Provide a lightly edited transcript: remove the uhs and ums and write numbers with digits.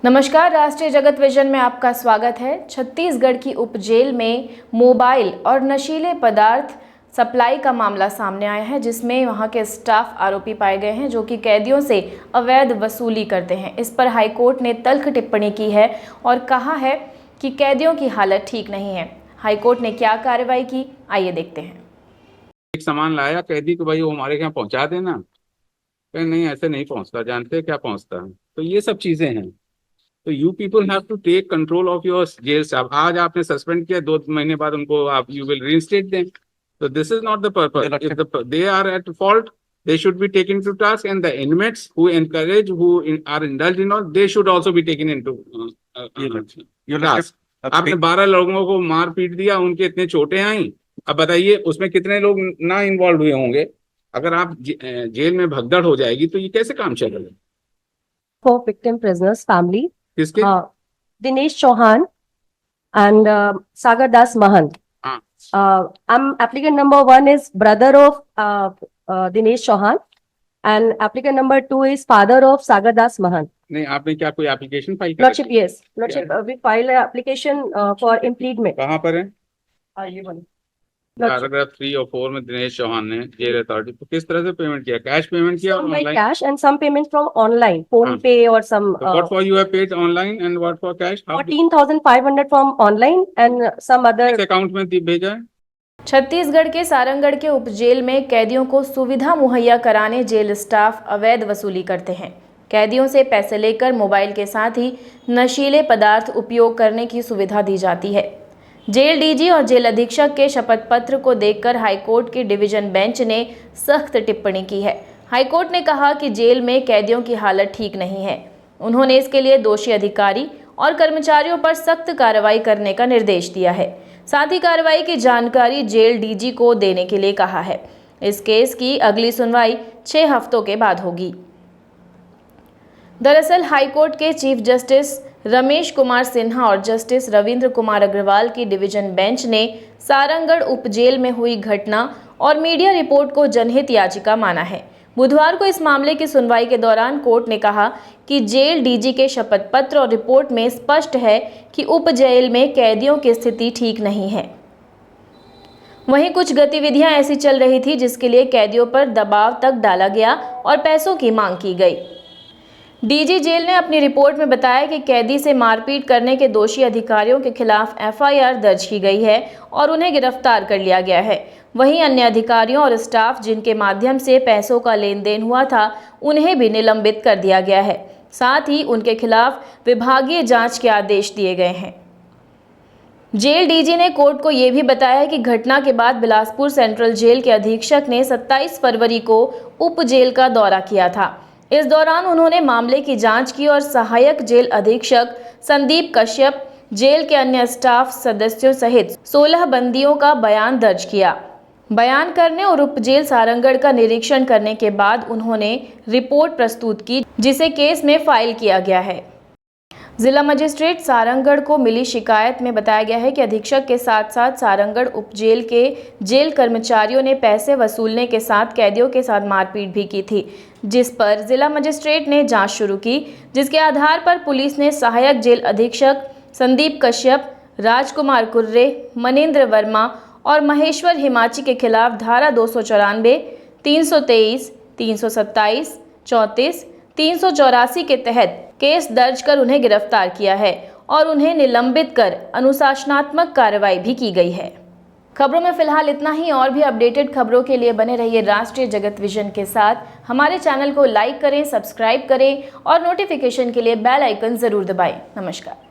नमस्कार, राष्ट्रीय जगत विजन में आपका स्वागत है। छत्तीसगढ़ की उप जेल में मोबाइल और नशीले पदार्थ सप्लाई का मामला सामने आया है, जिसमें वहां के स्टाफ आरोपी पाए गए हैं जो कि कैदियों से अवैध वसूली करते हैं। इस पर हाईकोर्ट ने तल्ख टिप्पणी की है और कहा है कि कैदियों की हालत ठीक नहीं है। हाईकोर्ट ने क्या कार्रवाई की, आइए देखते हैं। एक सामान लाया कैदी को, भाई वो हमारे यहाँ पहुंचा देना। नहीं, ऐसे नहीं पहुंचता, जानते हैं क्या पहुंचता है। तो ये सब चीजें हैं। तो you people have to take control of your jail staff. आज आपने सस्पेंड किया, 2 महीने बाद उनको आप यू विल रीइंस्टेट देम। तो this is not the purpose. If they are at fault, they should be taken to task, and the inmates who encourage, who are indulged in all, they should also be taken into task. आपने 12 लोगों को मार पीट दिया, उनके इतने चोटें आई। अब बताइए उसमें कितने लोग ना इन्वॉल्व हुए होंगे। अगर आप जेल में भगदड़ हो जाएगी तो ये कैसे काम चलेगा। For victim prisoners family, किसके? Dinesh Chauhan and Sagar Das Mahant. Applicant number 1 is brother of Dinesh Chauhan, and applicant number 2 is father of Sagar Das Mahant. नहीं, आपने क्या कोई application file Lordship, yes. Lordship, we file an application for impleadment. कहाँ पर है? ये वाला। Paragraph 3 और 4 में दिनेश चौहान ने जेल अथॉरिटी को किस तरह से पेमेंट किया? कैश पेमेंट किया? Some by cash and some payment from online, phone pay or some. What for you have paid online and what for cash? 14,500 from online and some other. किस account में भेजा है? छत्तीसगढ़ के सारंगढ़ के उप jail में कैदियों को सुविधा मुहैया कराने जेल स्टाफ अवैध वसूली करते हैं। कैदियों से पैसे लेकर मोबाइल के साथ ही नशीले पदार्थ उपयोग करने की सुविधा दी जाती है। जेल डीजी और जेल अधीक्षक के शपथ पत्र को देखकर हाईकोर्ट की डिवीजन बेंच ने सख्त टिप्पणी की है। हाईकोर्ट ने कहा कि जेल में कैदियों की हालत ठीक नहीं है। उन्होंने इसके लिए दोषी अधिकारी और कर्मचारियों पर सख्त कार्रवाई करने का निर्देश दिया है। साथ ही कार्रवाई की जानकारी जेल डीजी को देने के लिए कहा है। इस केस की अगली सुनवाई 6 हफ्तों के बाद होगी। दरअसल हाईकोर्ट के चीफ जस्टिस रमेश कुमार सिन्हा और जस्टिस रविंद्र कुमार अग्रवाल की डिवीजन बेंच ने सारंगढ़ उप जेल में हुई घटना और मीडिया रिपोर्ट को जनहित याचिका माना है। बुधवार को इस मामले की सुनवाई के दौरान कोर्ट ने कहा कि जेल डीजी के शपथ पत्र और रिपोर्ट में स्पष्ट है कि उप जेल में कैदियों की स्थिति ठीक नहीं है। वहीं कुछ गतिविधियां ऐसी चल रही थी जिसके लिए कैदियों पर दबाव तक डाला गया और पैसों की मांग की गई। डीजी जेल ने अपनी रिपोर्ट में बताया कि कैदी से मारपीट करने के दोषी अधिकारियों के खिलाफ एफआईआर दर्ज की गई है और उन्हें गिरफ्तार कर लिया गया है। वहीं अन्य अधिकारियों और स्टाफ जिनके माध्यम से पैसों का लेन देन हुआ था, उन्हें भी निलंबित कर दिया गया है। साथ ही उनके खिलाफ विभागीय जांच के आदेश दिए गए हैं। जेल डीजी ने कोर्ट को यह भी बताया कि घटना के बाद बिलासपुर सेंट्रल जेल के अधीक्षक ने 27 फरवरी को उप जेल का दौरा किया था। इस दौरान उन्होंने मामले की जांच की और सहायक जेल अधीक्षक संदीप कश्यप, जेल के अन्य स्टाफ सदस्यों सहित 16 बंदियों का बयान दर्ज किया। बयान करने और उप जेल सारंगढ़ का निरीक्षण करने के बाद उन्होंने रिपोर्ट प्रस्तुत की, जिसे केस में फाइल किया गया है। जिला मजिस्ट्रेट सारंगढ़ को मिली शिकायत में बताया गया है कि अधीक्षक के साथ साथ सारंगढ़ उप जेल के जेल कर्मचारियों ने पैसे वसूलने के साथ कैदियों के साथ मारपीट भी की थी, जिस पर जिला मजिस्ट्रेट ने जांच शुरू की, जिसके आधार पर पुलिस ने सहायक जेल अधीक्षक संदीप कश्यप, राजकुमार कुर्रे, मनेंद्र वर्मा और महेश्वर हिमाची के खिलाफ धारा 294, 323, 327, 34, 384 के तहत केस दर्ज कर उन्हें गिरफ्तार किया है और उन्हें निलंबित कर अनुशासनात्मक कार्रवाई भी की गई है। खबरों में फिलहाल इतना ही। और भी अपडेटेड खबरों के लिए बने रहिए राष्ट्रीय जगत विजन के साथ। हमारे चैनल को लाइक करें, सब्सक्राइब करें और नोटिफिकेशन के लिए बेल आइकन जरूर दबाएं। नमस्कार।